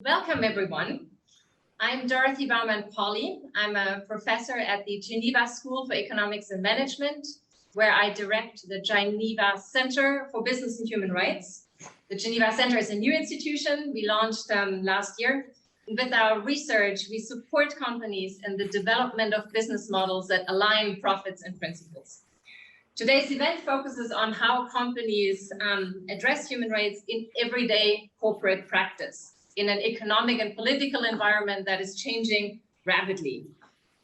Welcome, everyone. I'm Dorothy Baumann-Pauly. I'm a professor at the Geneva School for Economics and Management, where I direct the Geneva Centre for Business and Human Rights. The Geneva Centre is a new institution we launched last year. And with our research, we support companies in the development of business models that align profits and principles. Today's event focuses on how companies address human rights in everyday corporate practice, in an economic and political environment that is changing rapidly.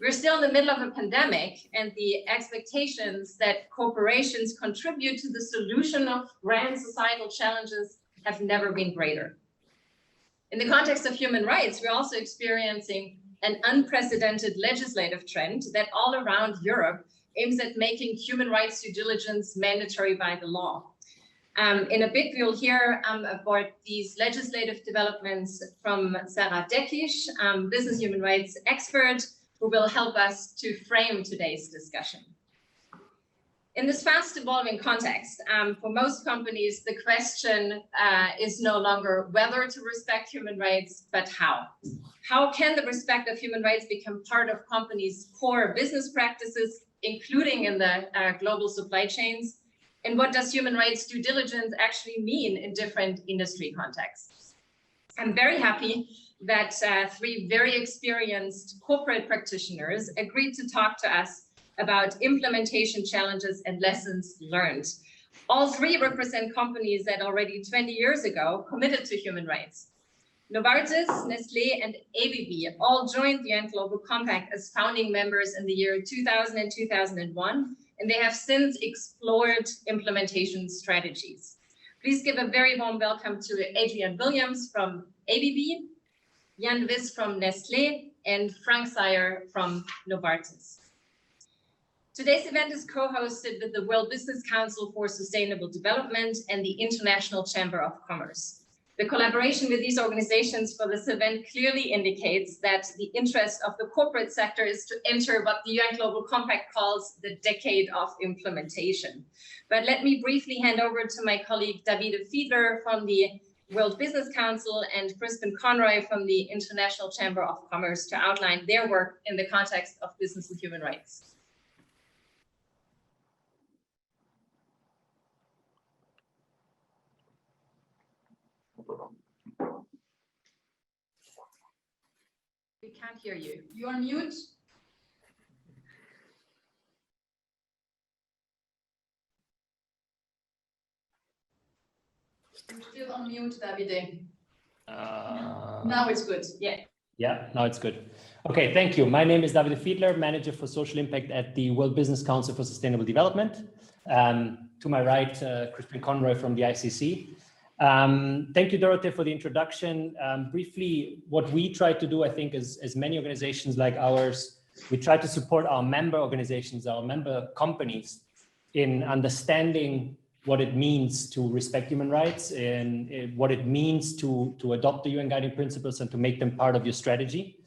We're still in the middle of a pandemic, and the expectations that corporations contribute to the solution of grand societal challenges have never been greater. In the context of human rights, we're also experiencing an unprecedented legislative trend that all around Europe aims at making human rights due diligence mandatory by the law. In a bit, we'll hear about these legislative developments from Sarah Deckisch, business human rights expert, who will help us to frame today's discussion. In this fast evolving context, for most companies, the question is no longer whether to respect human rights, but how. How can the respect of human rights become part of companies' core business practices, including in the global supply chains? And what does human rights due diligence actually mean in different industry contexts? I'm very happy that three very experienced corporate practitioners agreed to talk to us about implementation challenges and lessons learned. All three represent companies that already 20 years ago committed to human rights. Novartis, Nestlé, and ABB all joined the UN Global Compact as founding members in the year 2000 and 2001. And they have since explored implementation strategies. Please give a very warm welcome to Adrian Williams from ABB, Jan Wiss from Nestlé, and Frank Sayer from Novartis. Today's event is co-hosted with the World Business Council for Sustainable Development and the International Chamber of Commerce. The collaboration with these organizations for this event clearly indicates that the interest of the corporate sector is to enter what the UN Global Compact calls the decade of implementation. But let me briefly hand over to my colleague Davide Fiedler from the World Business Council and Crispin Conroy from the International Chamber of Commerce to outline their work in the context of business and human rights. We can't hear you. You're on mute. You're still on mute, Davide. Now it's good. Yeah. Yeah, now it's good. Okay, thank you. My name is Davide Fiedler, Manager for Social Impact at the World Business Council for Sustainable Development. To my right, Crispin Conroy from the ICC. Thank you, Dorothy, for the introduction. Briefly, what we try to do, I think, as many organizations like ours, we try to support our member organizations, our member companies in understanding what it means to respect human rights and what it means to adopt the UN guiding principles and to make them part of your strategy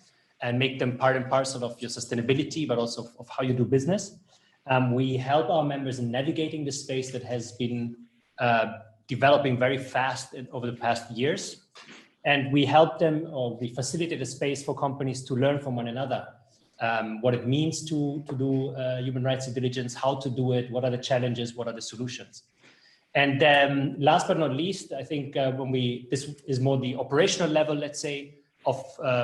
and make them part and parcel of your sustainability, but also of how you do business. We help our members in navigating the space that has been developing very fast over the past years. And we help them, or we facilitate a space for companies to learn from one another, what it means to do human rights due diligence, how to do it, what are the challenges, what are the solutions. And last but not least, I think this is more the operational level, let's say, of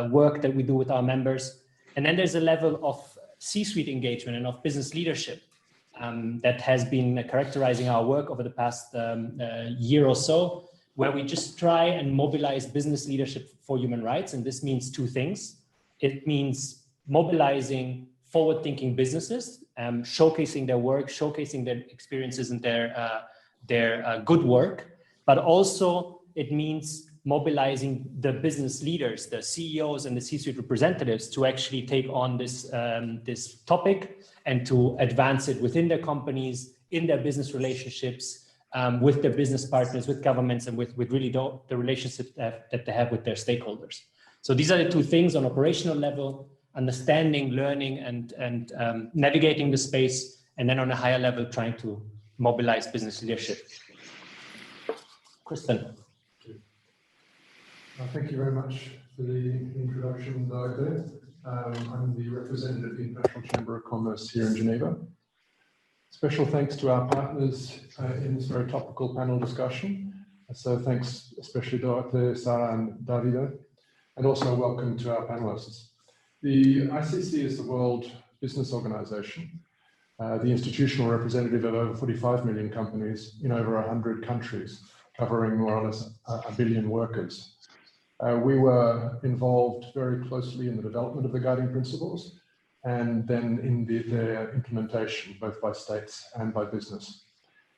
work that we do with our members. And then there's a level of C-suite engagement and of business leadership that has been characterizing our work over the past year or so, where we just try and mobilize business leadership for human rights. And this means two things. It means mobilizing forward-thinking businesses, showcasing their work, showcasing their experiences and their good work, but also it means mobilizing the business leaders, the CEOs and the C-suite representatives to actually take on this topic and to advance it within their companies, in their business relationships, with their business partners, with governments, and with really the relationship that they have with their stakeholders. So these are the two things on operational level: understanding, learning, and navigating the space, and then on a higher level, trying to mobilize business leadership. Kristen. Thank you very much for the introduction, Dr. I'm the representative of the International Chamber of Commerce here in Geneva. Special thanks to our partners in this very topical panel discussion. So thanks especially Dr. Sarah and Davide, and also welcome to our panelists. The ICC is the World Business Organization, the institutional representative of over 45 million companies in over 100 countries, covering more or less a billion workers. We were involved very closely in the development of the guiding principles and then in their implementation, both by states and by business.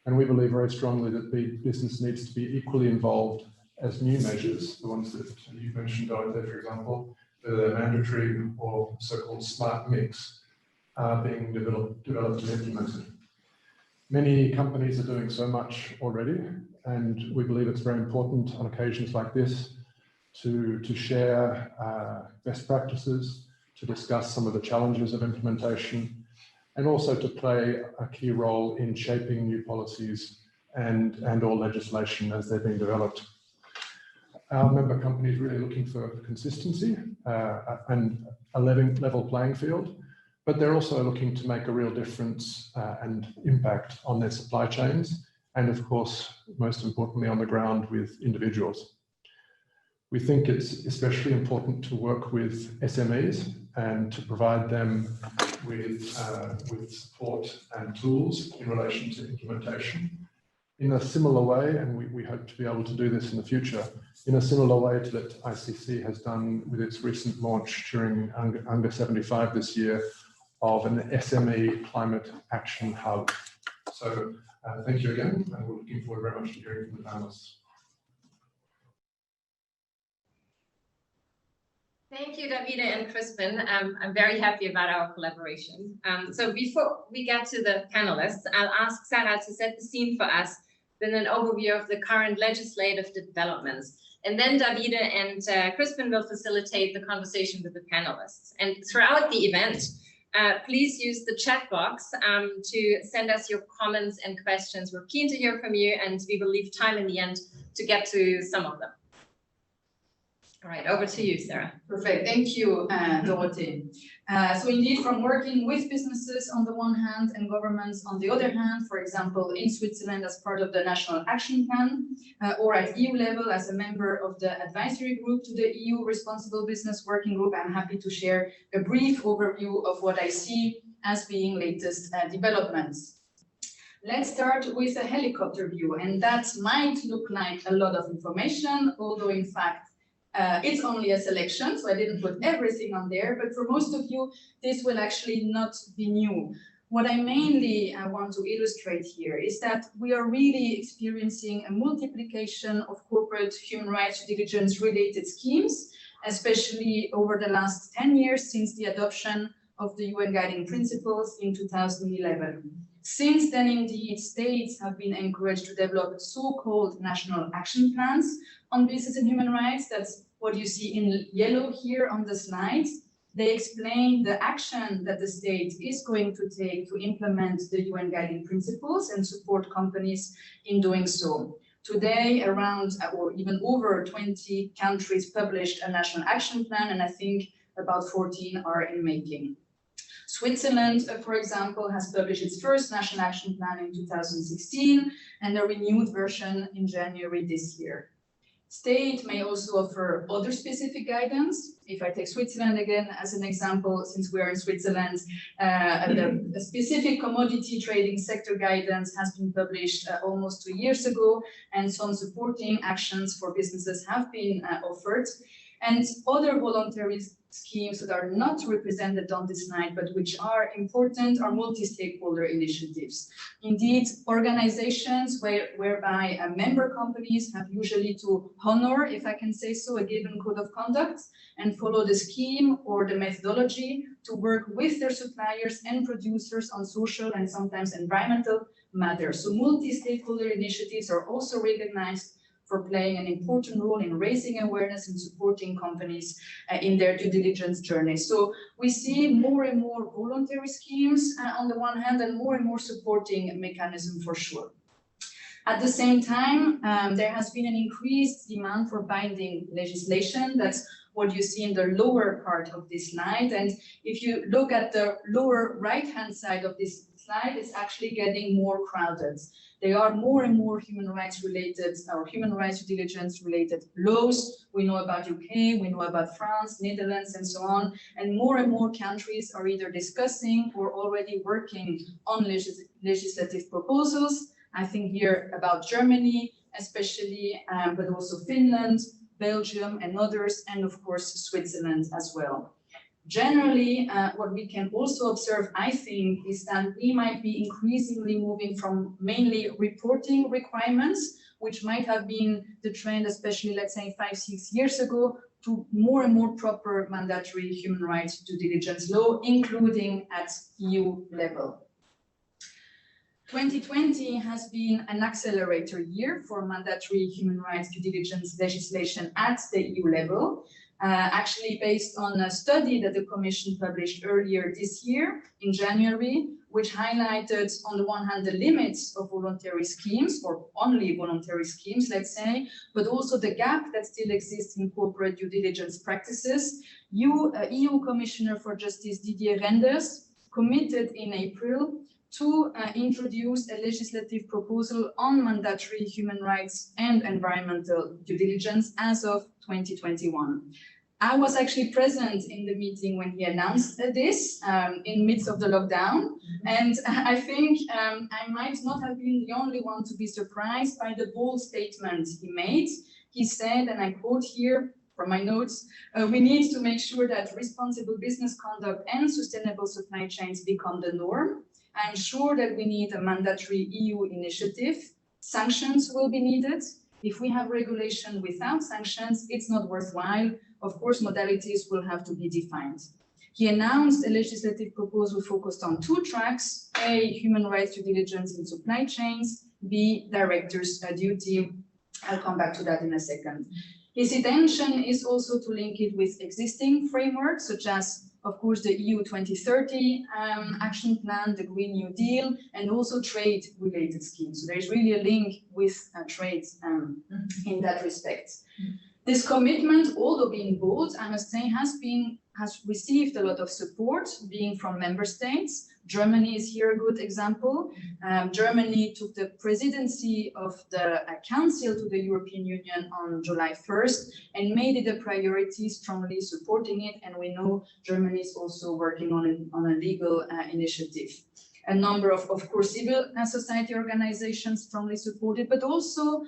And we believe very strongly that the business needs to be equally involved as new measures, the ones that you mentioned, Dorothea, for example, the mandatory or so-called smart mix are being developed and implemented. Many companies are doing so much already, and we believe it's very important on occasions like this to share best practices, to discuss some of the challenges of implementation, and also to play a key role in shaping new policies and or legislation as they're being developed. Our member companies really looking for consistency and a level playing field, but they're also looking to make a real difference and impact on their supply chains, and of course, most importantly, on the ground with individuals. We think it's especially important to work with SMEs and to provide them with support and tools in relation to implementation in a similar way, and we hope to be able to do this in the future, in a similar way to that ICC has done with its recent launch during UNGA 75 this year of an SME climate action hub. So thank you again, and we're looking forward very much to hearing from the panelists. Thank you, Davide and Crispin. I'm very happy about our collaboration. So before we get to the panelists, I'll ask Sarah to set the scene for us with an overview of the current legislative developments. And then Davide and Crispin will facilitate the conversation with the panelists. And throughout the event, please use the chat box to send us your comments and questions. We're keen to hear from you, and we will leave time in the end to get to some of them. All right, over to you, Sarah. Perfect, thank you, Dorothy. So indeed, from working with businesses on the one hand and governments on the other hand, for example, in Switzerland as part of the National Action Plan, or at EU level as a member of the advisory group to the EU Responsible Business Working Group, I'm happy to share a brief overview of what I see as being latest developments. Let's start with a helicopter view, and that might look like a lot of information, although in fact, it's only a selection, so I didn't put everything on there, but for most of you, this will actually not be new. What I mainly want to illustrate here is that we are really experiencing a multiplication of corporate human rights due diligence related schemes, especially over the last 10 years since the adoption of the UN Guiding Principles in 2011. Since then, indeed, states have been encouraged to develop so-called national action plans on business and human rights. That's what you see in yellow here on the slide. They explain the action that the state is going to take to implement the UN Guiding Principles and support companies in doing so. Today, around or even over 20 countries published a national action plan, and I think about 14 are in making. Switzerland, for example, has published its first national action plan in 2016 and a renewed version in January this year. State may also offer other specific guidance. If I take Switzerland again as an example, since we are in Switzerland, a specific commodity trading sector guidance has been published almost 2 years ago, and some supporting actions for businesses have been offered. And other voluntary schemes that are not represented on this slide, but which are important, are multi-stakeholder initiatives. Indeed, organizations whereby member companies have usually to honor, if I can say so, a given code of conduct and follow the scheme or the methodology to work with their suppliers and producers on social and sometimes environmental matters. So multi-stakeholder initiatives are also recognized for playing an important role in raising awareness and supporting companies in their due diligence journey. So we see more and more voluntary schemes on the one hand, and more supporting mechanism for sure. At the same time, there has been an increased demand for binding legislation. That's what you see in the lower part of this slide. And if you look at the lower right-hand side of this slide, it's actually getting more crowded. There are more and more human rights related or human rights due diligence related laws. We know about UK, we know about France, Netherlands, and so on. And more countries are either discussing or already working on legislative proposals. I think here about Germany, especially, but also Finland, Belgium, and others, and of course, Switzerland as well. Generally, what we can also observe, I think, is that we might be increasingly moving from mainly reporting requirements, which might have been the trend, especially, let's say, 5-6 years ago, to more and more proper mandatory human rights due diligence law, including at EU level. 2020 has been an accelerator year for mandatory human rights due diligence legislation at the EU level. Actually based on a study that the Commission published earlier this year in January, which highlighted on the one hand the limits of voluntary schemes, or only voluntary schemes, let's say, but also the gap that still exists in corporate due diligence practices. EU Commissioner for Justice Didier Reynders committed in April to introduce a legislative proposal on mandatory human rights and environmental due diligence as of 2021. I was actually present in the meeting when he announced this in midst of the lockdown. And I think I might not have been the only one to be surprised by the bold statement he made. He said, and I quote here from my notes, we need to make sure that responsible business conduct and sustainable supply chains become the norm. I'm sure that we need a mandatory EU initiative. Sanctions will be needed. If we have regulation without sanctions, it's not worthwhile. Of course, modalities will have to be defined. He announced a legislative proposal focused on 2 tracks: A, human rights due diligence in supply chains, B, directors' duty. I'll come back to that in a second. His intention is also to link it with existing frameworks, such as, of course, the EU 2030 action plan, the Green New Deal, and also trade-related schemes. So there's really a link with trade in that respect. This commitment, although being bold, I must say, has received a lot of support, being from member states. Germany is here a good example. Germany took the presidency of the Council to the European Union on July 1st and made it a priority, strongly supporting it. And we know Germany is also working on a legal initiative. A number of course, civil society organizations strongly supported, but also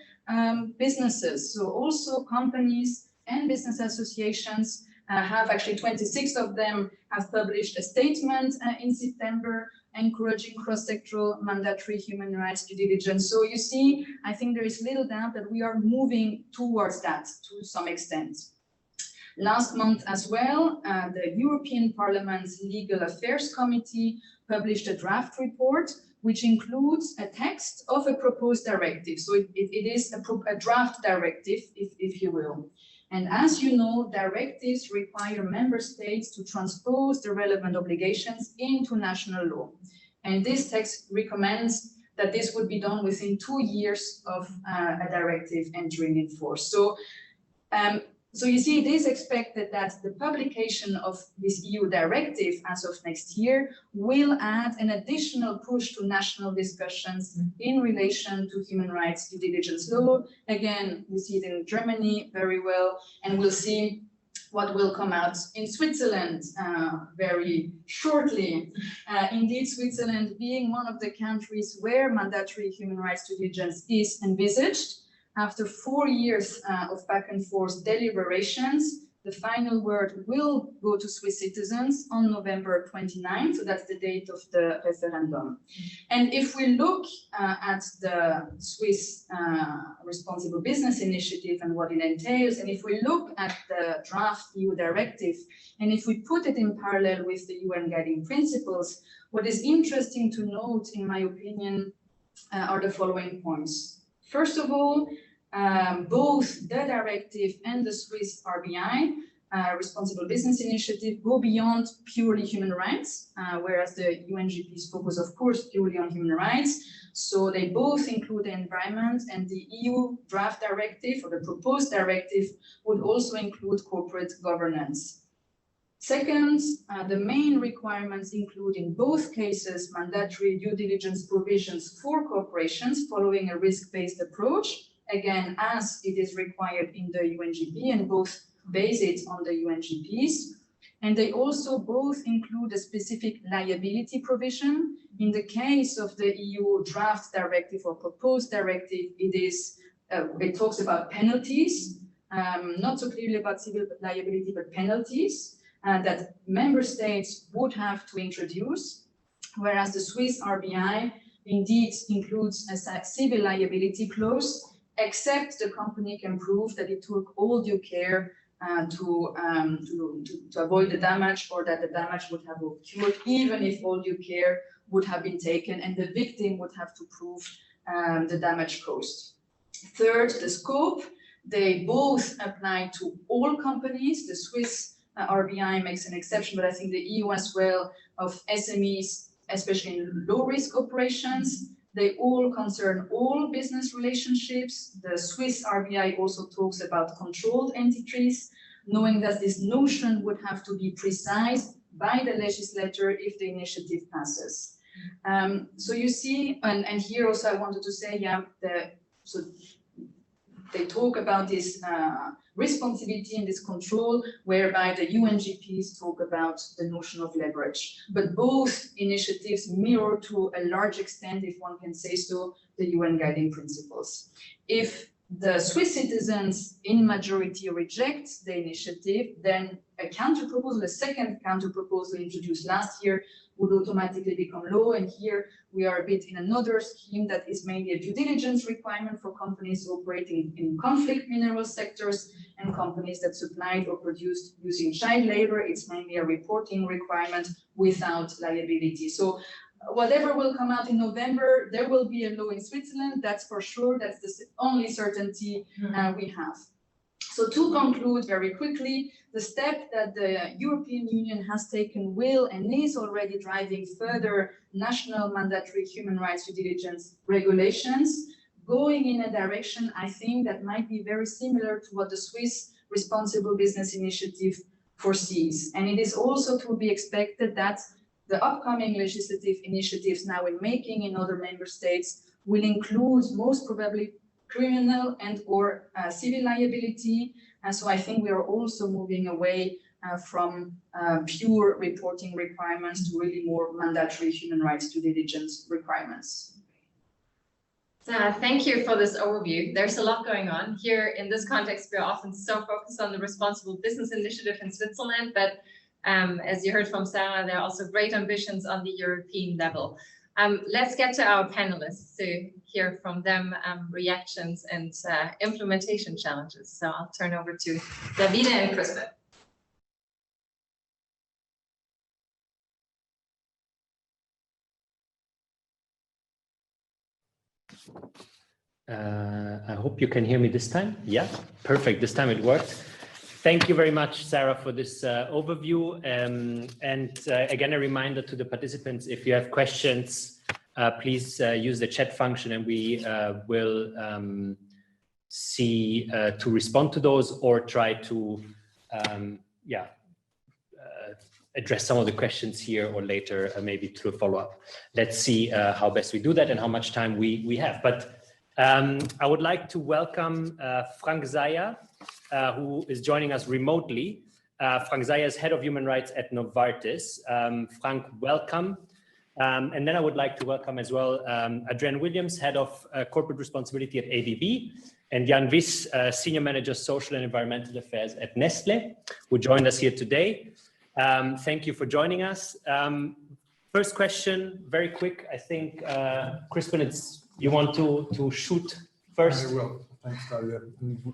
businesses. So also companies and business associations have actually 26 of them have published a statement in September encouraging cross-sectoral mandatory human rights due diligence. So you see, I think there is little doubt that we are moving towards that to some extent. Last month as well, the European Parliament's Legal Affairs Committee published a draft report which includes a text of a proposed directive. So it is a draft directive, if you will. And as you know, directives require member states to transpose the relevant obligations into national law. And this text recommends that this would be done within 2 years of a directive entering in force. So you see, it is expected that the publication of this EU directive as of next year will add an additional push to national discussions in relation to human rights due diligence law. Again, we see it in Germany very well, and we'll see what will come out in Switzerland very shortly. Indeed, Switzerland being one of the countries where mandatory human rights due diligence is envisaged. After 4 years of back and forth deliberations, the final word will go to Swiss citizens on November 29th. So that's the date of the referendum. And if we look at the Swiss Responsible Business Initiative and what it entails, and if we look at the draft EU directive, and if we put it in parallel with the UN guiding principles, what is interesting to note, in my opinion, are the following points. First of all, both the directive and the Swiss RBI responsible business initiative go beyond purely human rights, whereas the UNGP's focus, of course, purely on human rights. So they both include the environment, and the EU draft directive or the proposed directive would also include corporate governance. Second, the main requirements include in both cases mandatory due diligence provisions for corporations following a risk-based approach, again, as it is required in the UNGP, and both base it on the UNGPs. And they also both include a specific liability provision. In the case of the EU draft directive or proposed directive, it talks about penalties, not so clearly about civil liability, but penalties that member states would have to introduce, whereas the Swiss RBI indeed includes a civil liability clause, except the company can prove that it took all due care to avoid the damage, or that the damage would have occurred even if all due care would have been taken, and the victim would have to prove the damage caused. Third, the scope. They both apply to all companies. The Swiss RBI makes an exception, but I think the EU as well, of SMEs, especially in low-risk operations. They all concern all business relationships. The Swiss RBI also talks about controlled entities, knowing that this notion would have to be precise by the legislator if the initiative passes. So you see, and here also I wanted to say, so they talk about this responsibility and this control, whereby the UNGPs talk about the notion of leverage. But both initiatives mirror to a large extent, if one can say so, the UN guiding principles. If the Swiss citizens in majority reject the initiative, then a counter proposal, a second counter proposal introduced last year, would automatically become law. And here we are a bit in another scheme that is mainly a due diligence requirement for companies operating in conflict mineral sectors and companies that supplied or produced using child labor. It's mainly a reporting requirement without liability. So whatever will come out in November, there will be a law in Switzerland, that's for sure. That's the only certainty we have. So to conclude very quickly, the step that the European Union has taken will and is already driving further national mandatory human rights due diligence regulations, going in a direction, I think, that might be very similar to what the Swiss Responsible Business Initiative foresees. And it is also to be expected that the upcoming legislative initiatives now in making in other member states will include most probably criminal and or civil liability. And so I think we are also moving away from pure reporting requirements to really more mandatory human rights due diligence requirements. Thank you for this overview. There's a lot going on here. In this context, we're often so focused on the Responsible Business Initiative in Switzerland, but as you heard from Sarah, there are also great ambitions on the European level. Let's get to our panelists to hear from them reactions and implementation challenges. So I'll turn over to Davide and Crispin. I hope you can hear me this time. Yeah, perfect. This time it worked. Thank you very much, Sarah, for this overview. Again, a reminder to the participants, if you have questions, please use the chat function and we will see to respond to those or try to address some of the questions here or later, maybe through a follow-up. Let's see how best we do that and how much time we have. But I would like to welcome Frank Zaya, who is joining us remotely. Frank Zaya is Head of Human Rights at Novartis. Frank, welcome. And then I would like to welcome as well Adrienne Williams, Head of Corporate Responsibility at ABB, and Jan Wiss, Senior Manager, Social and Environmental Affairs at Nestle, who joined us here today. Thank you for joining us. First question, very quick. I think, Crispin, you want to shoot first? I will. Thanks, Daria.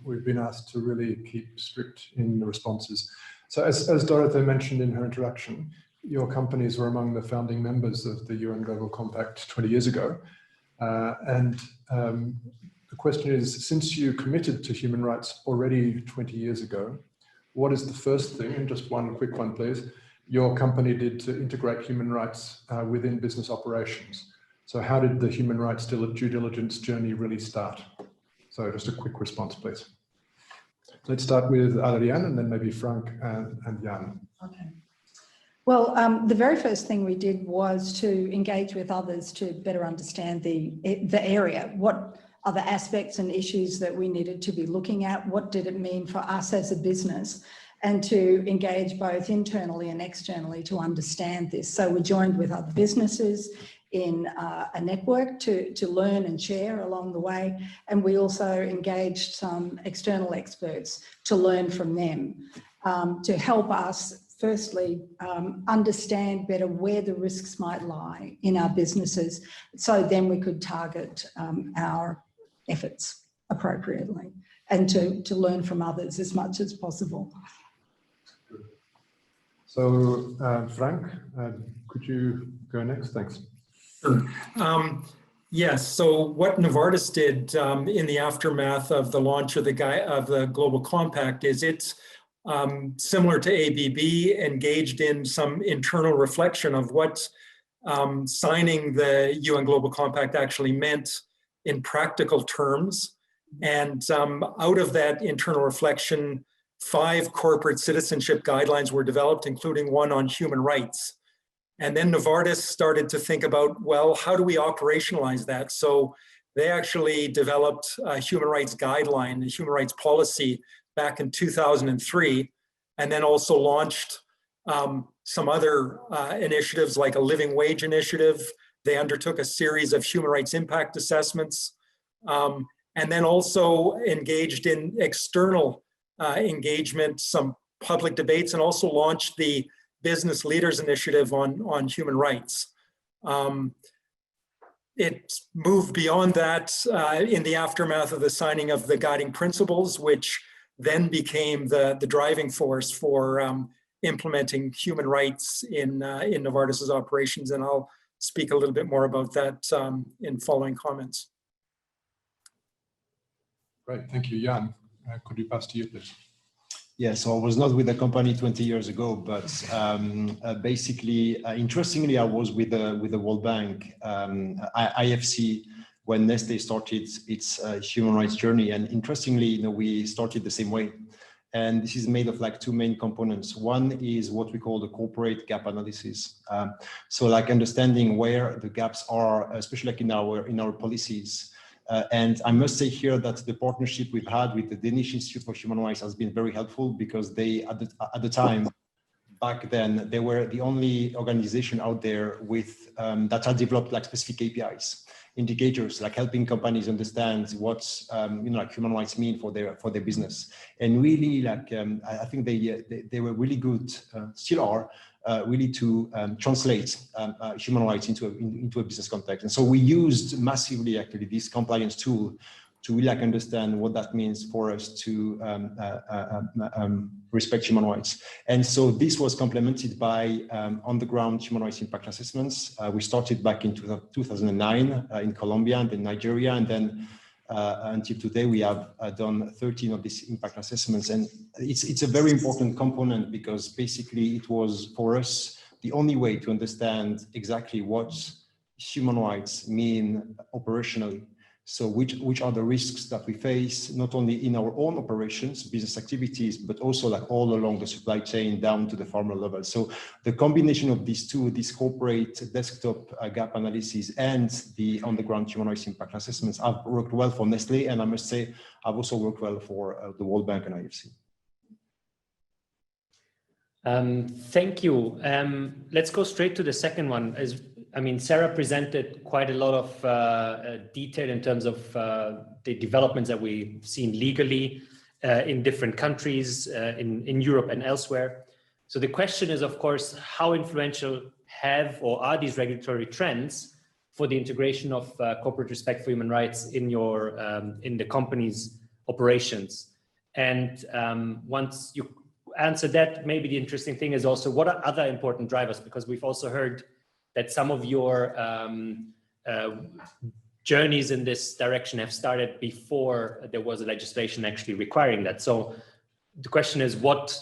We've been asked to really keep strict in the responses. So as Dorothy mentioned in her introduction, your companies were among the founding members of the UN Global Compact 20 years ago. The question is, since you committed to human rights already 20 years ago, what is the first thing, and just one quick one, please, your company did to integrate human rights within business operations? So how did the human rights due diligence journey really start? So just a quick response, please. Let's start with Adrian and then maybe Frank and Jan. Okay. Well, the very first thing we did was to engage with others to better understand the area. What are the aspects and issues that we needed to be looking at? What did it mean for us as a business? And to engage both internally and externally to understand this. So we joined with other businesses in a network to learn and share along the way. And we also engaged some external experts to learn from them to help us firstly, understand better where the risks might lie in our businesses, so then we could target our efforts appropriately and to learn from others as much as possible. So, Frank, could you go next? Thanks. Sure. Yes, so what Novartis did in the aftermath of the launch of the Global Compact is it's similar to ABB, engaged in some internal reflection of what signing the UN Global Compact actually meant in practical terms. And out of that internal reflection, 5 corporate citizenship guidelines were developed, including one on human rights. And then Novartis started to think about, well, how do we operationalize that? So they actually developed a human rights guideline, a human rights policy back in 2003, and then also launched some other initiatives like a living wage initiative. They undertook a series of human rights impact assessments, and then also engaged in external engagement, some public debates, and also launched the Business Leaders Initiative on human rights. It moved beyond that in the aftermath of the signing of the guiding principles, which then became the driving force for implementing human rights in Novartis's operations. And I'll speak a little bit more about that in following comments. Great, thank you. Jan, could you pass to you, please? Yeah, so I was not with the company 20 years ago, but basically, interestingly, I was with the World Bank, IFC, when Nestlé started its human rights journey. And interestingly, we started the same way. And this is made of like 2 main components. One is what we call the corporate gap analysis. So like understanding where the gaps are, especially like in our policies. And I must say here that the partnership we've had with the Danish Institute for Human Rights has been very helpful, because they, at the time, back then, they were the only organization out there with that had developed like specific KPIs, indicators, like helping companies understand what like human rights mean for their business. And really, like I think they were really good, still are, really to translate human rights into a business context. And so we used massively actually this compliance tool to really like understand what that means for us to respect human rights. And so this was complemented by on-the-ground human rights impact assessments. We started back in 2009 in Colombia and then Nigeria, and then until today we have done 13 of these impact assessments. And it's a very important component, because basically it was for us the only way to understand exactly what human rights mean operationally. So which are the risks that we face, not only in our own operations, business activities, but also like all along the supply chain down to the farmer level. So the combination of these two, this corporate desktop gap analysis and the on-the-ground human rights impact assessments, have worked well for Nestlé, and I must say, I've also worked well for the World Bank and IFC. Thank you. Let's go straight to the second one. Sarah presented quite a lot of detail in terms of the developments that we've seen legally in different countries in Europe and elsewhere. So the question is, of course, how influential are these regulatory trends for the integration of corporate respect for human rights in the company's operations? And once you answer that, maybe the interesting thing is also, what are other important drivers? Because we've also heard that some of your journeys in this direction have started before there was a legislation actually requiring that. So the question is, what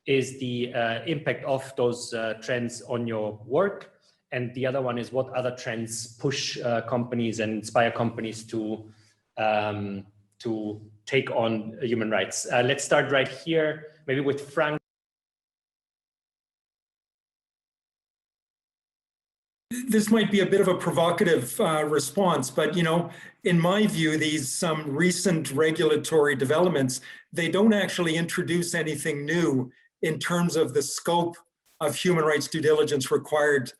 is the impact of those trends on your work? And the other one is, what other trends push companies and inspire companies to take on human rights? Let's start right here, maybe with Frank. This might be a bit of a provocative response, but in my view, these some recent regulatory developments, they don't actually introduce anything new in terms of the scope of human rights due diligence required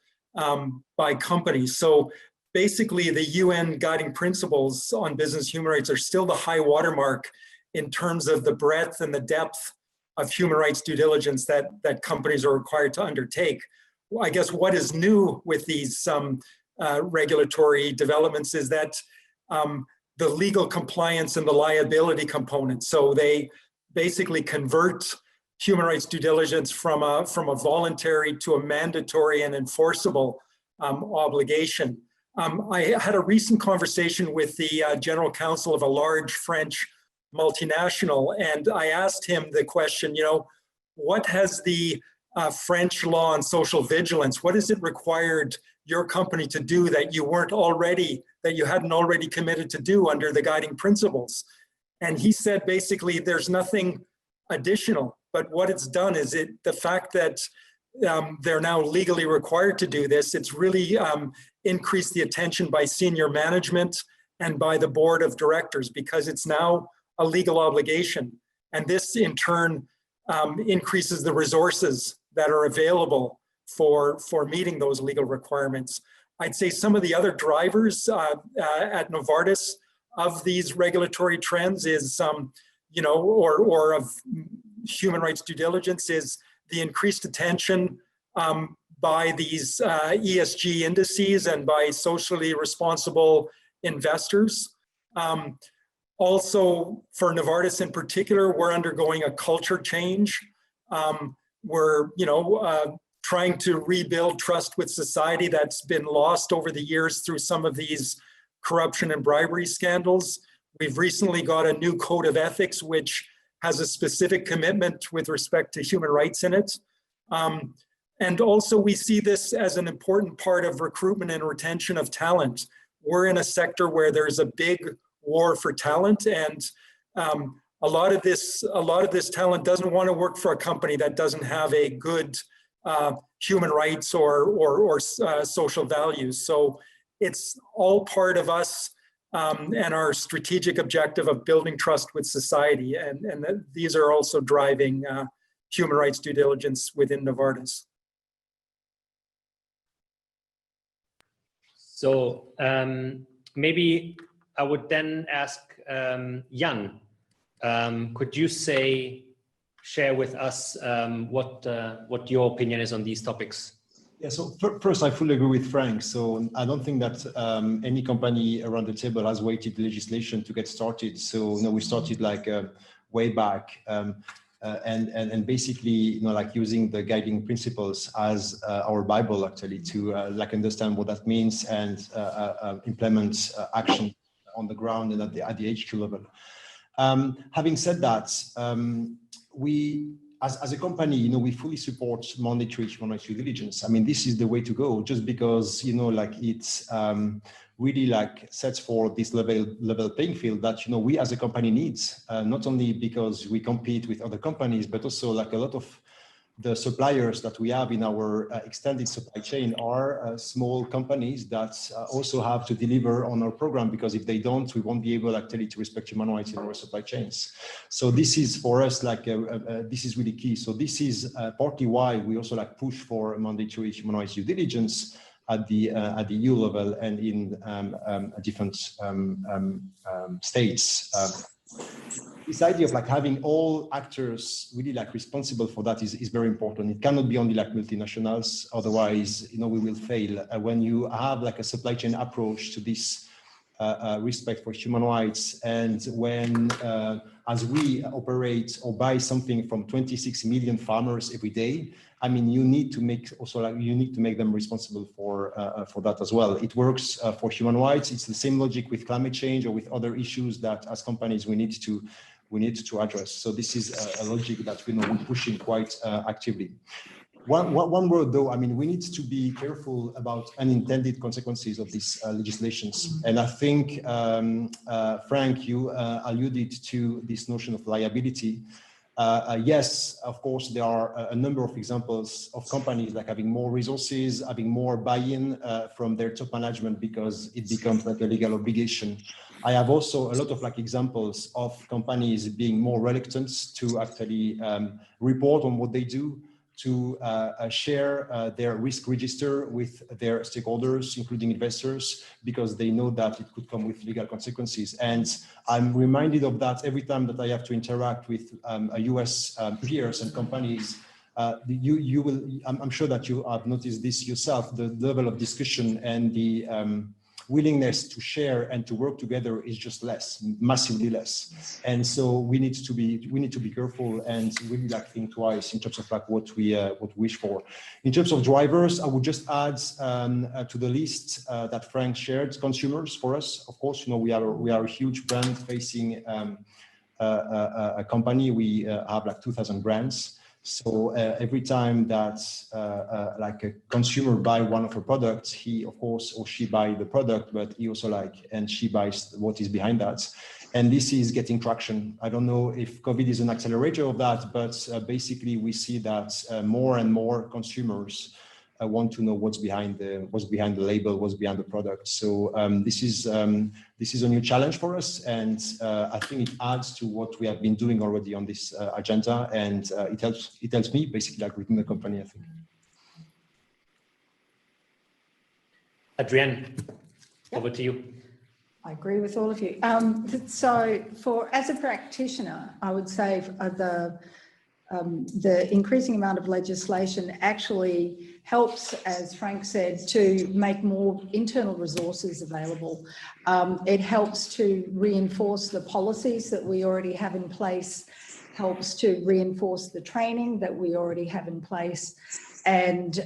by companies. So basically, the UN guiding principles on business human rights are still the high watermark in terms of the breadth and the depth of human rights due diligence that companies are required to undertake. I guess what is new with these regulatory developments is that the legal compliance and the liability component. So they basically convert human rights due diligence from a voluntary to a mandatory and enforceable obligation. I had a recent conversation with the general counsel of a large French multinational, and I asked him the question, what has the French law on social vigilance, what has it required your company to do that you hadn't already committed to do under the guiding principles? And he said, basically, there's nothing additional, but what it's done is the fact that they're now legally required to do this, it's really increased the attention by senior management and by the board of directors, because it's now a legal obligation. And this in turn increases the resources that are available for meeting those legal requirements. I'd say some of the other drivers at Novartis of these regulatory trends is, or of human rights due diligence, is the increased attention by these ESG indices and by socially responsible investors. Also, for Novartis in particular, we're undergoing a culture change. We're, trying to rebuild trust with society that's been lost over the years through some of these corruption and bribery scandals. We've recently got a new code of ethics, which has a specific commitment with respect to human rights in it. And also we see this as an important part of recruitment and retention of talent. We're in a sector where there's a big war for talent, and a lot of this talent doesn't want to work for a company that doesn't have a good human rights or social values. So it's all part of us and our strategic objective of building trust with society, and these are also driving human rights due diligence within Novartis. So maybe I would then ask Jan, could you share with us what your opinion is on these topics? Yeah, so first, I fully agree with Frank. So I don't think that any company around the table has waited legislation to get started. So we started way back, and basically using the guiding principles as our Bible actually to understand what that means and implement action on the ground and at the HQ level. Having said that, we as a company, we fully support mandatory human rights due diligence. I mean, this is the way to go, just because, it's really sets for this level playing field that, we as a company needs, not only because we compete with other companies, but also a lot of the suppliers that we have in our extended supply chain are small companies that also have to deliver on our program, because if they don't, we won't be able actually to respect human rights in our supply chains. So this is for us this is really key. So this is partly why we also push for mandatory human rights due diligence at the EU level and in different states. This idea of having all actors really responsible for that is very important. It cannot be only multinationals, otherwise we will fail. When you have a supply chain approach to this respect for human rights, and when as we operate or buy something from 26 million farmers every day, I mean, you need to make them responsible for that as well. It works for human rights. It's the same logic with climate change or with other issues that as companies we need to we need to address. So this is a logic that we're pushing quite actively. One word though, I mean, we need to be careful about unintended consequences of these legislations. And I think, Frank, you alluded to this notion of liability. Yes, of course, there are a number of examples of companies like having more resources, having more buy-in from their top management because it becomes like a legal obligation. I have also a lot of like examples of companies being more reluctant to actually report on what they do, to share their risk register with their stakeholders, including investors, because they know that it could come with legal consequences. And I'm reminded of that every time that I have to interact with US peers and companies. You will, I'm sure that you have noticed this yourself, the level of discussion and the willingness to share and to work together is just less, massively less. And so we need to be careful and really like think twice in terms of like what we wish for. In terms of drivers, I would just add to the list that Frank shared, consumers for us. Of course, you know, we are a huge brand facing a company. We have like 2,000 brands. So every time that like a consumer buy one of our products, he of course or she buy the product, but he also like and she buys what is behind that. And this is getting traction. I don't know if COVID is an accelerator of that, but basically we see that more and more consumers want to know what's behind the label, what's behind the product. So this is a new challenge for us, and I think it adds to what we have been doing already on this agenda, and it helps me basically like within the company, I think. Adrienne, over to you. I agree with all of you. So as a practitioner, I would say the increasing amount of legislation actually helps, as Frank said, to make more internal resources available. It helps to reinforce the policies that we already have in place, helps to reinforce the training that we already have in place, and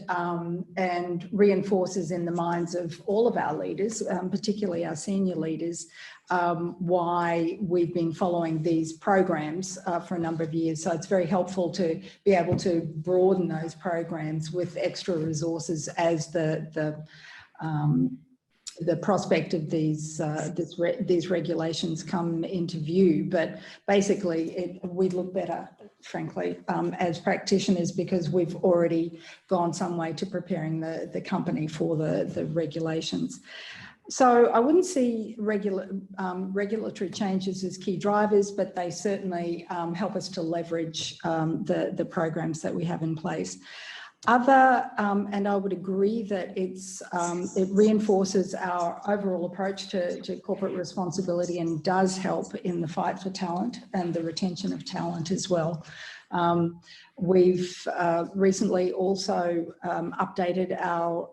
reinforces in the minds of all of our leaders, particularly our senior leaders, why we've been following these programs for a number of years. So it's very helpful to be able to broaden those programs with extra resources as the prospect of these regulations come into view. But basically, we look better, frankly, as practitioners, because we've already gone some way to preparing the company for the regulations. So I wouldn't see regulatory changes as key drivers, but they certainly help us to leverage the programs that we have in place. And I would agree that it reinforces our overall approach to corporate responsibility and does help in the fight for talent and the retention of talent as well. We've recently also updated our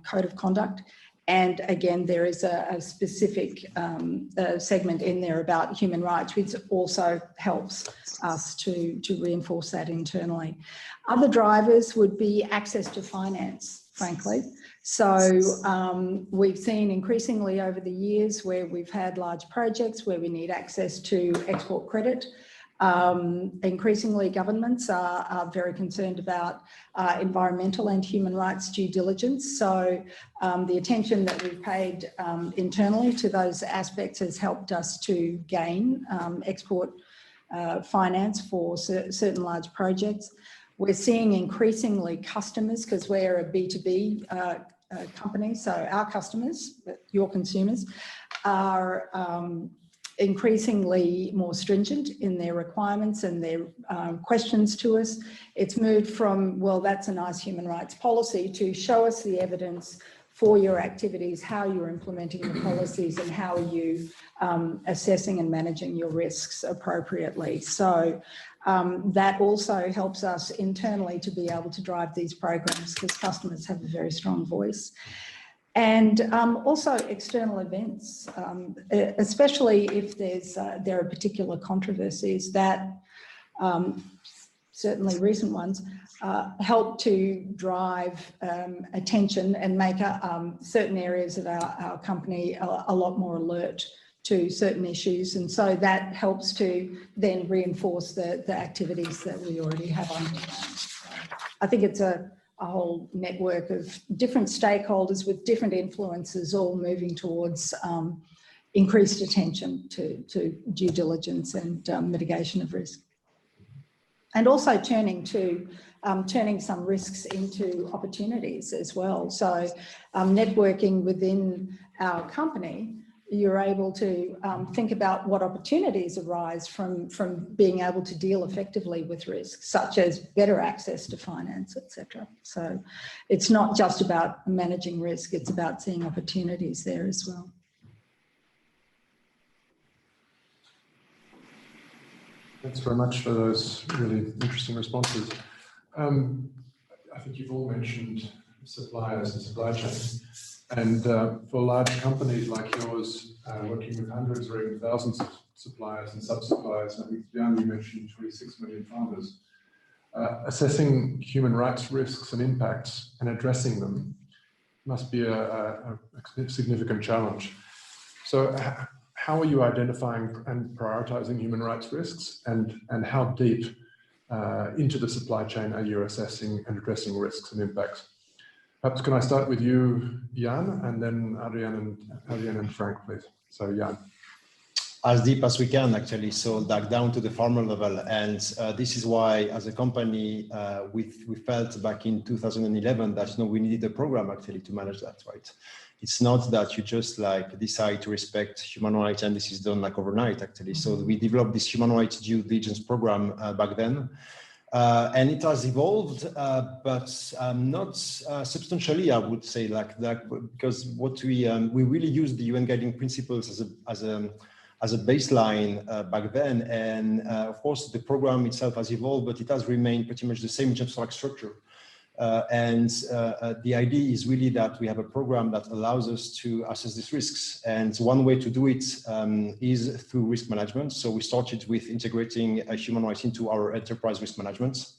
code of conduct. And again, there is a specific segment in there about human rights, which also helps us to reinforce that internally. Other drivers would be access to finance, frankly. So we've seen increasingly over the years where we've had large projects where we need access to export credit. Increasingly, governments are very concerned about environmental and human rights due diligence. So the attention that we've paid internally to those aspects has helped us to gain export finance for certain large projects. We're seeing increasingly customers, because we're a B2B company, so our customers, your consumers, are increasingly more stringent in their requirements and their questions to us. It's moved from, well, that's a nice human rights policy, to show us the evidence for your activities, how you're implementing the policies, and how are you assessing and managing your risks appropriately. So that also helps us internally to be able to drive these programs, because customers have a very strong voice. And also external events, especially if there are particular controversies that, certainly recent ones, help to drive attention and make certain areas of our company a lot more alert to certain issues. And so that helps to then reinforce the activities that we already have underway. I think it's a whole network of different stakeholders with different influences all moving towards increased attention to due diligence and mitigation of risk. And also turning some risks into opportunities as well. So networking within our company, you're able to think about what opportunities arise from being able to deal effectively with risks, such as better access to finance, etc. So it's not just about managing risk, it's about seeing opportunities there as well. Thanks very much for those really interesting responses. I think you've all mentioned suppliers and supply chains. And for large companies like yours, working with hundreds or even thousands of suppliers and sub-suppliers, I think Jan, you mentioned 26 million farmers, assessing human rights risks and impacts and addressing them must be a significant challenge. So how are you identifying and prioritizing human rights risks, and how deep into the supply chain are you assessing and addressing risks and impacts? Perhaps can I start with you, Jan, and then Adrian and Frank, please. So Jan. As deep as we can, actually, so like down to the farmer level. And this is why, as a company, we felt back in 2011 that we needed a program actually to manage that, right? It's not that you just like decide to respect human rights and this is done like overnight, actually. So we developed this human rights due diligence program back then. And it has evolved, but not substantially, I would say, like that, because what we really used the UN guiding principles as a baseline back then. And of course, the program itself has evolved, but it has remained pretty much the same in terms of structure. The idea is really that we have a program that allows us to assess these risks. And one way to do it is through risk management. So we started with integrating human rights into our enterprise risk management.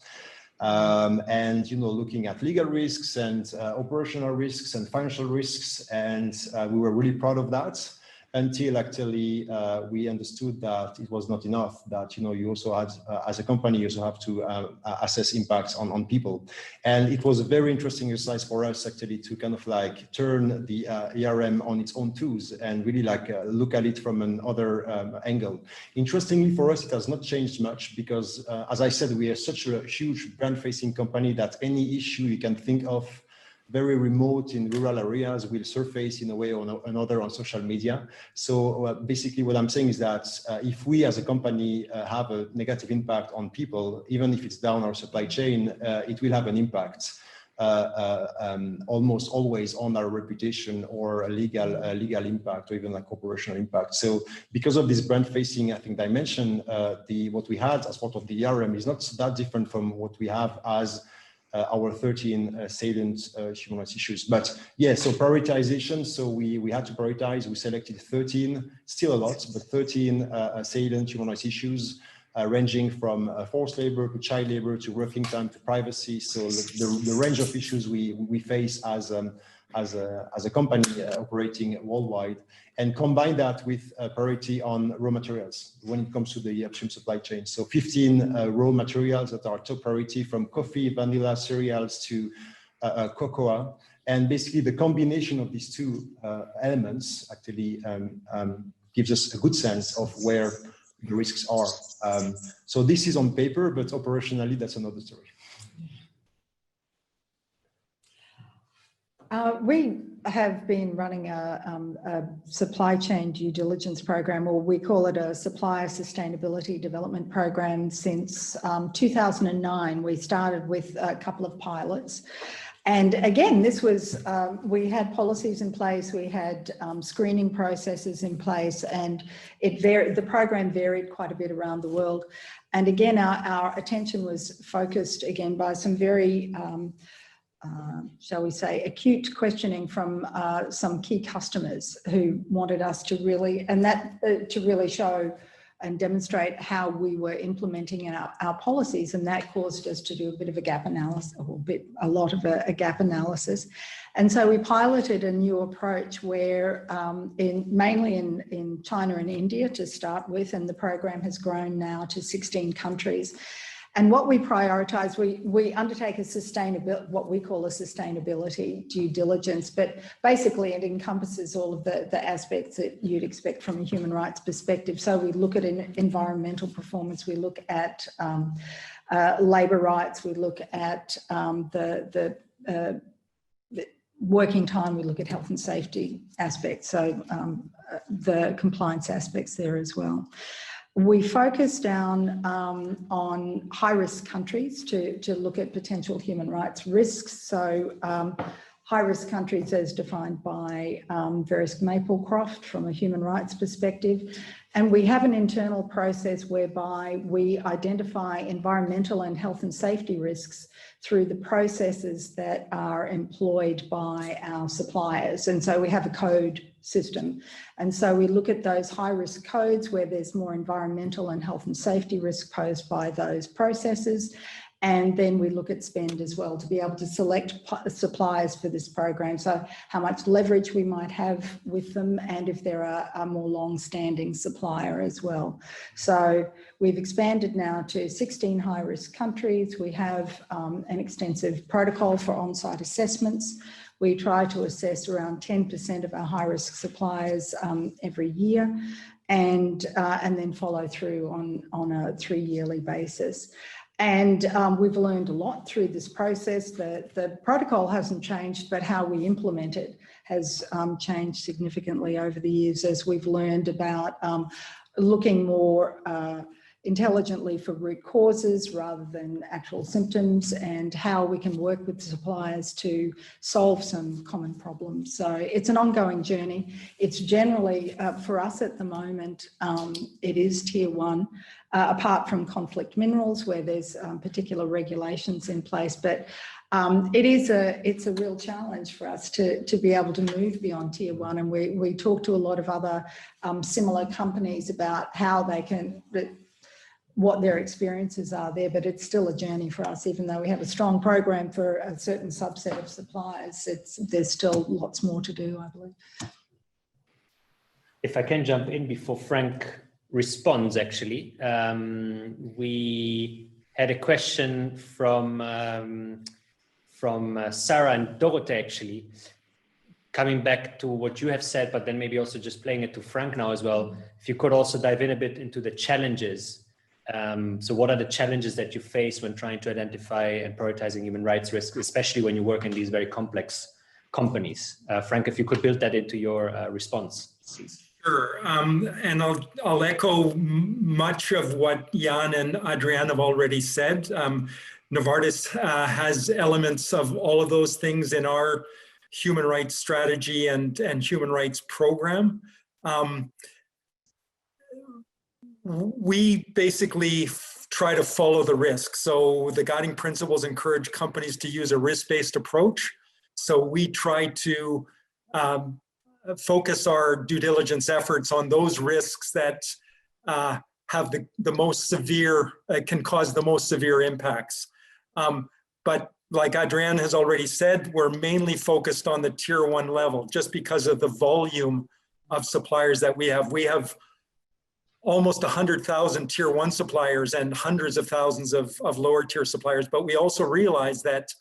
And, looking at legal risks and operational risks and financial risks. And we were really proud of that, until actually we understood that it was not enough, that you also had, as a company, you also have to assess impacts on people. And it was a very interesting exercise for us actually to kind of like turn the ERM on its own tools and really like look at it from another angle. Interestingly for us, it has not changed much because as I said, we are such a huge brand facing company that any issue you can think of very remote in rural areas will surface in a way or another on social media. So basically what I'm saying is that if we as a company have a negative impact on people, even if it's down our supply chain, it will have an impact almost always on our reputation or a legal impact or even like operational impact. So because of this brand facing, I think dimension, what we had as part of the ERM is not that different from what we have as our 13 salient human rights issues. But yeah, so prioritization. So we had to prioritize. We selected 13, still a lot, but 13 salient human rights issues, ranging from forced labor to child labor to working time to privacy. So the range of issues we face as a company operating worldwide, and combine that with a priority on raw materials when it comes to the upstream supply chain. So 15 raw materials that are top priority, from coffee, vanilla, cereals to cocoa. And basically the combination of these two elements actually gives us a good sense of where the risks are. So this is on paper, but operationally, that's another story. We have been running a supply chain due diligence program, or we call it a supplier sustainability development program, since 2009. We started with a couple of pilots. And again, this was, we had policies in place, we had screening processes in place, and the program varied quite a bit around the world. And again, our attention was focused again by some very shall we say, acute questioning from some key customers who wanted us to really, to really show and demonstrate how we were implementing our policies, and that caused us to do a bit of a gap analysis, a lot of a gap analysis. And so we piloted a new approach where mainly in China and India to start with, and the program has grown now to 16 countries. And what we prioritise, we undertake what we call a sustainability due diligence, but basically it encompasses all of the aspects that you'd expect from a human rights perspective. So we look at environmental performance, we look at labour rights, we look at the working time, we look at health and safety aspects, so the compliance aspects there as well. We focus down on high-risk countries to look at potential human rights risks. So high-risk countries as defined by Verisk Maplecroft from a human rights perspective. And we have an internal process whereby we identify environmental and health and safety risks through the processes that are employed by our suppliers. And so we have a code system. And so we look at those high-risk codes where there's more environmental and health and safety risk posed by those processes. And then we look at spend as well to be able to select suppliers for this program. So how much leverage we might have with them, and if they're a more long-standing supplier as well. So we've expanded now to 16 high-risk countries. We have an extensive protocol for on-site assessments. We try to assess around 10% of our high-risk suppliers every year, and then follow through on a 3-yearly basis. And we've learned a lot through this process. The protocol hasn't changed, but how we implement it has changed significantly over the years as we've learned about looking more intelligently for root causes rather than actual symptoms, and how we can work with suppliers to solve some common problems. So it's an ongoing journey. It's generally, for us at the moment, it is tier 1, apart from conflict minerals where there's particular regulations in place, but it's a real challenge for us to be able to move beyond tier 1. And we talk to a lot of other similar companies about how they can, what their experiences are there, but it's still a journey for us. Even though we have a strong program for a certain subset of suppliers, there's still lots more to do, I believe. If I can jump in before Frank responds, actually, we had a question from Sarah and Dorothee, actually, coming back to what you have said, but then maybe also just playing it to Frank now as well. If you could also dive in a bit into the challenges. So what are the challenges that you face when trying to identify and prioritizing human rights risks, especially when you work in these very complex companies? Frank, if you could build that into your response, please. Sure, and I'll echo much of what Jan and Adriaan have already said. Novartis has elements of all of those things in our human rights strategy and human rights program. We basically try to follow the risk. So the guiding principles encourage companies to use a risk-based approach. So we try to focus our due diligence efforts on those risks that have the most severe, can cause the most severe impacts. But like Adriaan has already said, we're mainly focused on the tier 1 level just because of the volume of suppliers that we have. We have almost 100,000 tier 1 suppliers and hundreds of thousands of lower tier suppliers. But we also realize that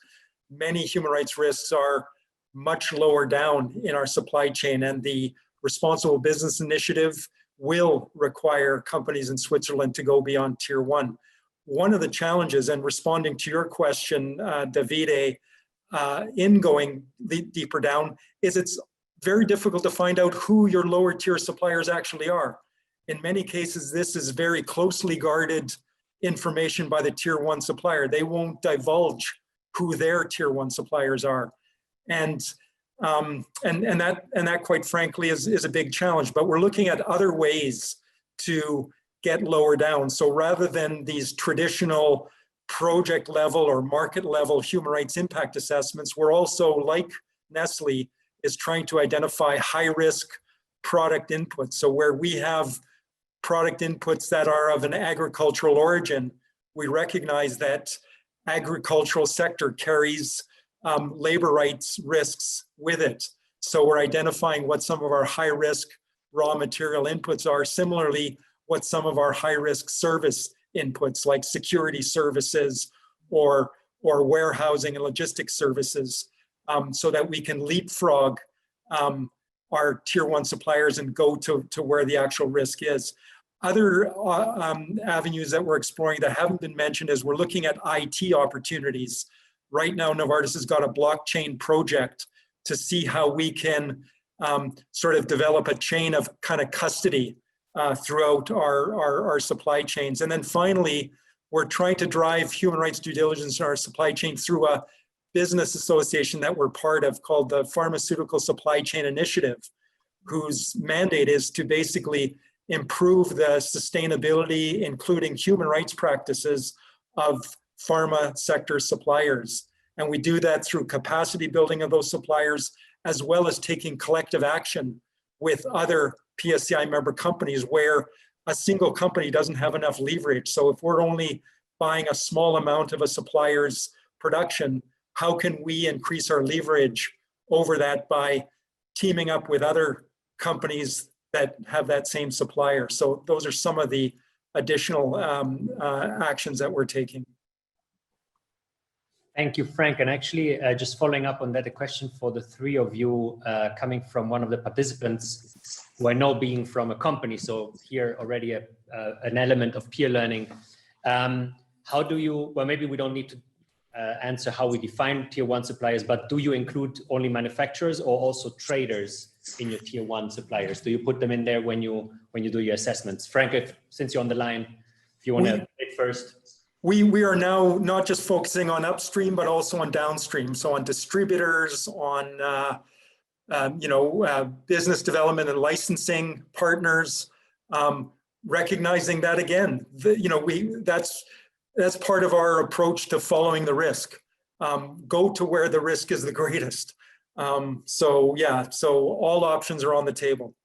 many human rights risks are much lower down in our supply chain, and the Responsible Business Initiative will require companies in Switzerland to go beyond tier 1. One of the challenges, and responding to your question, Davide, in going deeper down, is it's very difficult to find out who your lower tier suppliers actually are. In many cases, this is very closely guarded information by the tier 1 supplier. They won't divulge who their tier 1 suppliers are. And that quite frankly is a big challenge, but we're looking at other ways to get lower down. So rather than these traditional project level or market level human rights impact assessments, we're also, like Nestle, is trying to identify high risk product inputs. So where we have product inputs that are of an agricultural origin, we recognize that agricultural sector carries labor rights risks with it. So we're identifying what some of our high-risk raw material inputs are. Similarly, what some of our high-risk service inputs like security services or warehousing and logistics services, so that we can leapfrog our tier 1 suppliers and go to where the actual risk is. Other avenues that we're exploring that haven't been mentioned is we're looking at IT opportunities. Right now, Novartis has got a blockchain project to see how we can sort of develop a chain of kind of custody throughout our supply chains. And then finally, we're trying to drive human rights due diligence in our supply chain through a business association that we're part of called the Pharmaceutical Supply Chain Initiative, whose mandate is to basically improve the sustainability, including human rights practices of pharma sector suppliers. And we do that through capacity building of those suppliers, as well as taking collective action with other PSCI member companies where a single company doesn't have enough leverage. So if we're only buying a small amount of a supplier's production, how can we increase our leverage over that by teaming up with other companies that have that same supplier? So those are some of the additional actions that we're taking. Thank you, Frank. And actually, just following up on that, a question for the three of you coming from one of the participants who I know being from a company. So here already an element of peer learning. How do you, well, maybe we don't need to answer how we define tier 1 suppliers, but do you include only manufacturers or also traders in your tier 1 suppliers? Do you put them in there when you do your assessments? Frank, since you're on the line, if you want to take first. We are now not just focusing on upstream, but also on downstream. So on distributors, on business development and licensing partners, recognizing that again, that's part of our approach to following the risk. Go to where the risk is the greatest. So all options are on the table.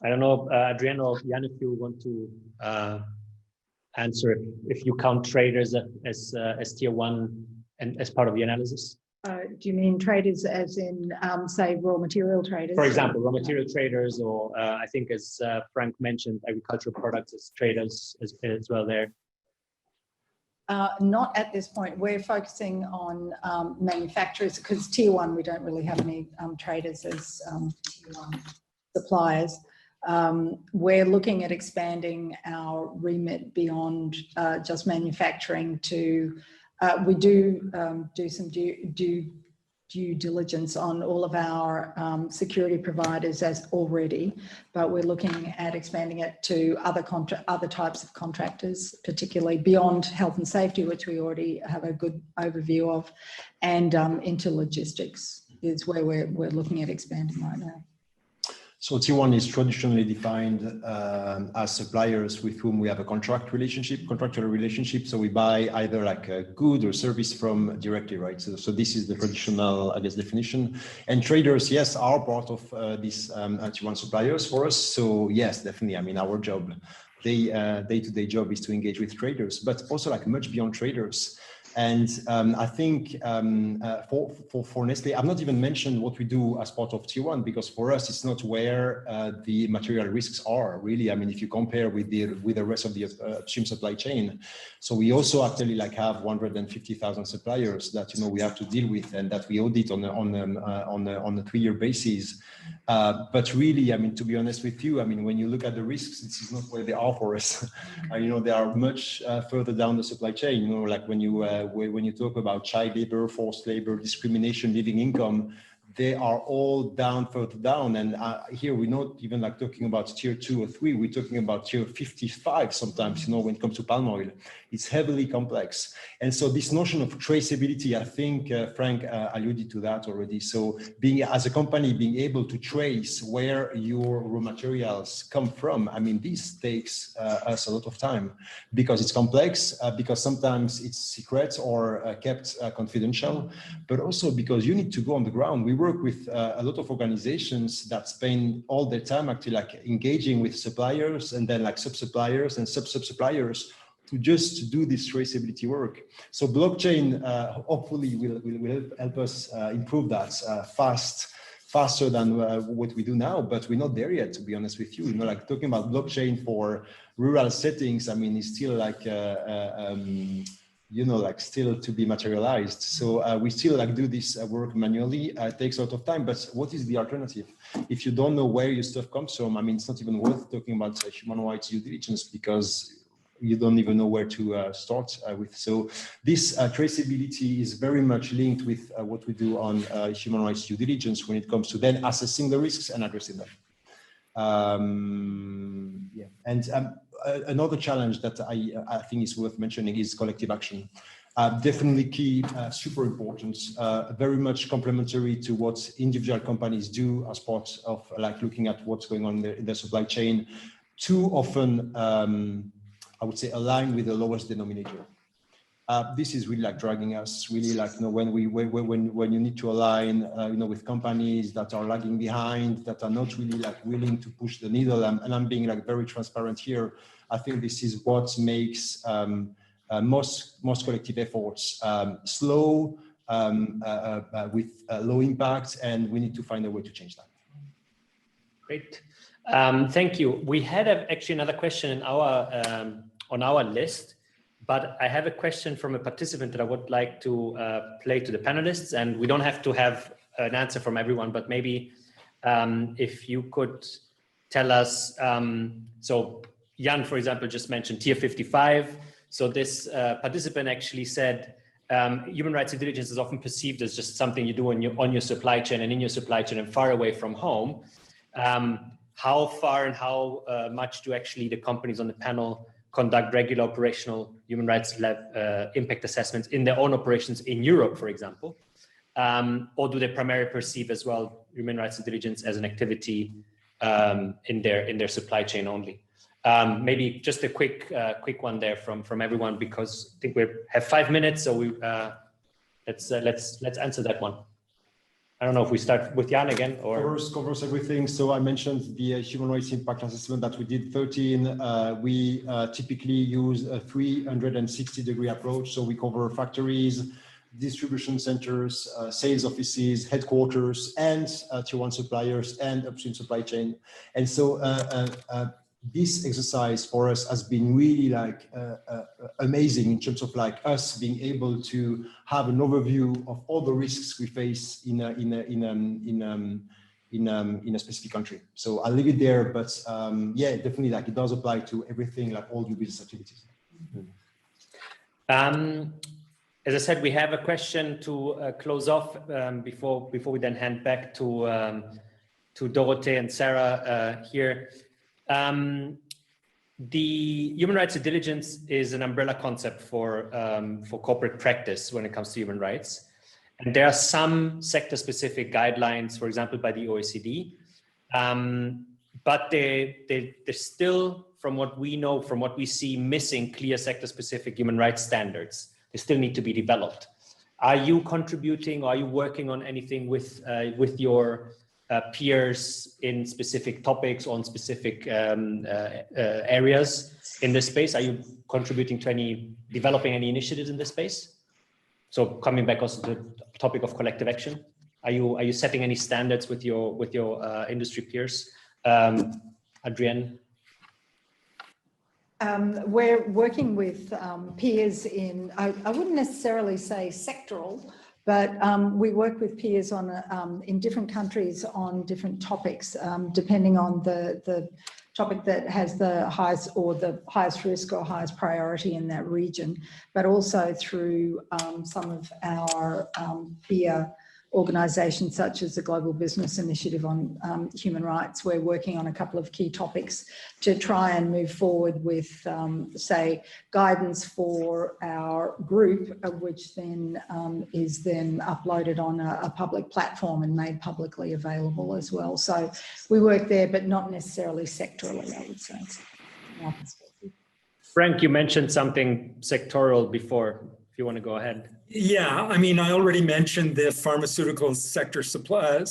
I don't know, Adrienne or Jan, if you want to answer if you count traders as tier 1 and as part of the analysis. Do you mean traders as in, say, raw material traders? For example, raw material traders, or I think as Frank mentioned, agricultural products as traders as well there. Not at this point. We're focusing on manufacturers because tier 1, we don't really have any traders as tier 1 suppliers. We're looking at expanding our remit beyond just manufacturing to, we do some due diligence on all of our security providers as already, but we're looking at expanding it to other types of contractors, particularly beyond health and safety, which we already have a good overview of, and into logistics is where we're looking at expanding right now. So tier 1 is traditionally defined as suppliers with whom we have a contractual relationship. So we buy either like a good or service from directly, right? So this is the traditional, I guess, definition. And traders, yes, are part of these tier 1 suppliers for us. So yes, definitely. I mean, our job, day-to-day job is to engage with traders, but also like much beyond traders. And I think for Nestlé, I've not even mentioned what we do as part of tier 1, because for us, it's not where the material risks are really. I mean, if you compare with the rest of the upstream supply chain. So we also actually like have 150,000 suppliers that, we have to deal with and that we audit on a 3-year basis. But really, I mean, to be honest with you, I mean, when you look at the risks, this is not where they are for us. They are much further down the supply chain, like when you talk about child labor, forced labor, discrimination, living income, they are all further down. And here we're not even like talking about tier 2 or 3, we're talking about tier 55 sometimes, when it comes to palm oil. It's heavily complex. And so this notion of traceability, I think Frank alluded to that already. So as a company, being able to trace where your raw materials come from, I mean, this takes us a lot of time because it's complex, because sometimes it's secret or kept confidential, but also because you need to go on the ground. We work with a lot of organizations that spend all their time actually like engaging with suppliers and then like sub-suppliers and sub-suppliers to just do this traceability work. So blockchain hopefully will help us improve that faster than what we do now, but we're not there yet, to be honest with you. You know, like talking about blockchain for rural settings, I mean, it's still like, you know, like still to be materialized. So we still like do this work manually. It takes a lot of time, but what is the alternative? If you don't know where your stuff comes from, I mean, it's not even worth talking about human rights due diligence because you don't even know where to start with. So this traceability is very much linked with what we do on human rights due diligence when it comes to then assessing the risks and addressing them. Yeah, and another challenge that I think is worth mentioning is collective action. Definitely key, super important, very much complementary to what individual companies do as part of like looking at what's going on in their supply chain. Too often, I would say align with the lowest denominator. This is really like dragging us really like, you know, when you need to align, you know, with companies that are lagging behind, that are not really like willing to push the needle. And I'm being like very transparent here. I think this is what makes most collective efforts slow, with low impact, and we need to find a way to change that. Great. Thank you. We had actually another question in on our list, but I have a question from a participant that I would like to play to the panelists, and we don't have to have an answer from everyone, but maybe if you could tell us, so Jan, for example, just mentioned Tier 55. So this participant actually said, human rights due diligence is often perceived as just something you do on your supply chain and in your supply chain and far away from home. How far and how much do actually the companies on the panel conduct regular operational human rights impact assessments in their own operations in Europe, for example? Or do they primarily perceive as well human rights due diligence as an activity in their supply chain only? Maybe just a quick one there from everyone, because I think we have 5 minutes, so let's answer that one. I don't know if we start with Jan again or covers everything. So I mentioned the human rights impact assessment that we did 13. We typically use a 360-degree approach. So we cover factories, distribution centers, sales offices, headquarters, and tier 1 suppliers and upstream supply chain. And so this exercise for us has been really like amazing in terms of like us being able to have an overview of all the risks we face in a specific country. So I'll leave it there, but yeah, definitely like it does apply to everything, like all your business activities. As I said, we have a question to close off before we then hand back to Dorothee and Sarah here. The human rights due diligence is an umbrella concept for corporate practice when it comes to human rights. And there are some sector-specific guidelines, for example, by the OECD, but they're still, from what we know, from what we see, missing clear sector-specific human rights standards. They still need to be developed. Are you contributing, or are you working on anything with your peers in specific topics, on specific areas in this space? Are you contributing to developing any initiatives in this space? So coming back also to the topic of collective action, are you setting any standards with your industry peers? Adrienne? We're working with peers in, I wouldn't necessarily say sectoral, but we work with peers on in different countries on different topics, depending on the topic that has the highest risk or highest priority in that region, but also through some of our peer organisations such as the Global Business Initiative on Human Rights. We're working on a couple of key topics to try and move forward with, say, guidance for our group, which then is then uploaded on a public platform and made publicly available as well. So we work there, but not necessarily sectorally, I would say. Frank, you mentioned something sectoral before. if you want to go ahead. Yeah, I mean, I already mentioned the pharmaceutical sector supply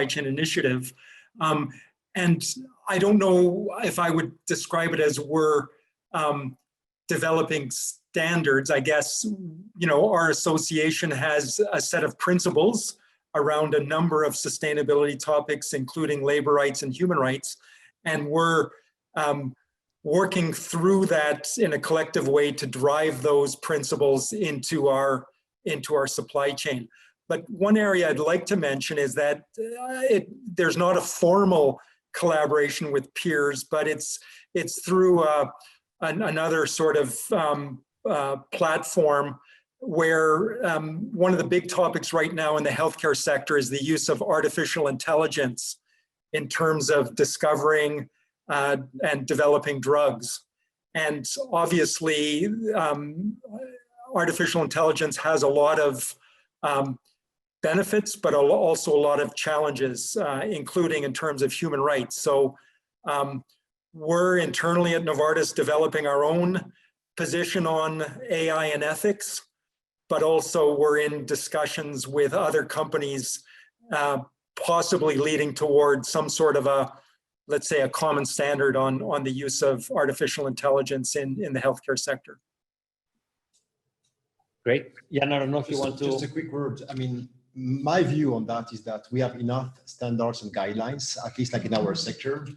chain initiative. And I don't know if I would describe it as we're developing standards. I guess, you know, our association has a set of principles around a number of sustainability topics, including labor rights and human rights. And we're working through that in a collective way to drive those principles into our supply chain. But one area I'd like to mention is that there's not a formal collaboration with peers, but it's through another sort of platform where one of the big topics right now in the healthcare sector is the use of artificial intelligence in terms of discovering and developing drugs. And obviously, artificial intelligence has a lot of benefits, but also a lot of challenges, including in terms of human rights. So we're internally at Novartis developing our own position on AI and ethics, but also we're in discussions with other companies, possibly leading towards some sort of a, let's say, a common standard on the use of artificial intelligence in the healthcare sector. Great. Jan, I don't know if you want to. Just a quick word. I mean, my view on that is that we have enough standards and guidelines, at least like in our sector.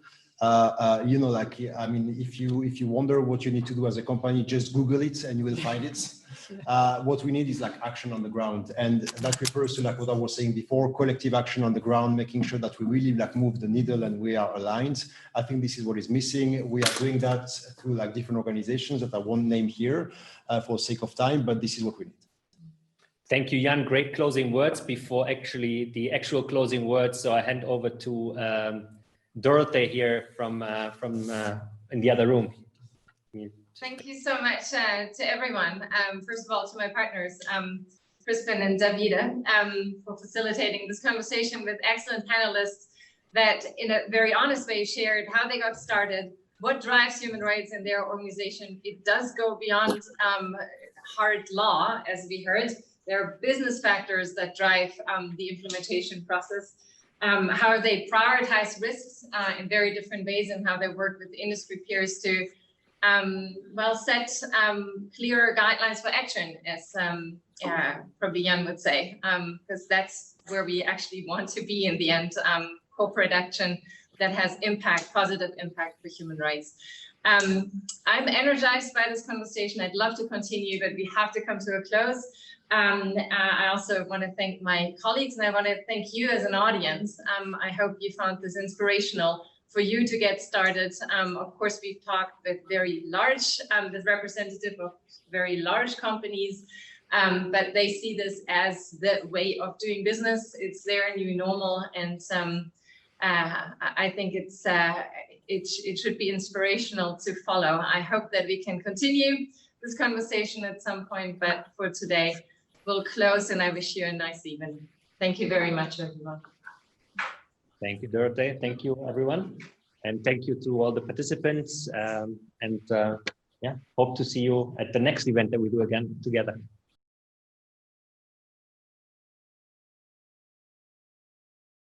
You know, like, I mean, if you wonder what you need to do as a company, just Google it and you will find it. What we need is like action on the ground, and that refers to like what I was saying before, collective action on the ground, making sure that we really like move the needle and we are aligned. I think this is what is missing. We are doing that through like different organizations that I won't name here for sake of time, but this is what we need. Thank you, Jan. Great closing words before actually the actual closing words. So I hand over to Dorothee here from in the other room. Thank you so much to everyone. First of all, to my partners, Crispin and Davide, for facilitating this conversation with excellent panelists that in a very honest way shared how they got started, what drives human rights in their organization. It does go beyond hard law, as we heard. There are business factors that drive the implementation process. How they prioritize risks in very different ways, and how they work with industry peers to set clear guidelines for action, as probably Jan would say, because that's where we actually want to be in the end, corporate action that has impact, positive impact for human rights. I'm energized by this conversation. I'd love to continue, but we have to come to a close. I also want to thank my colleagues, and I want to thank you as an audience. I hope you found this inspirational for you to get started. Of course, we've talked with very large, with representative of very large companies, but they see this as the way of doing business. It's their new normal, and I think it should be inspirational to follow. I hope that we can continue this conversation at some point, but for today, we'll close, and I wish you a nice evening. Thank you very much, everyone. Thank you, Dorothee. Thank you, everyone. And thank you to all the participants. Yeah, hope to see you at the next event that we do again together.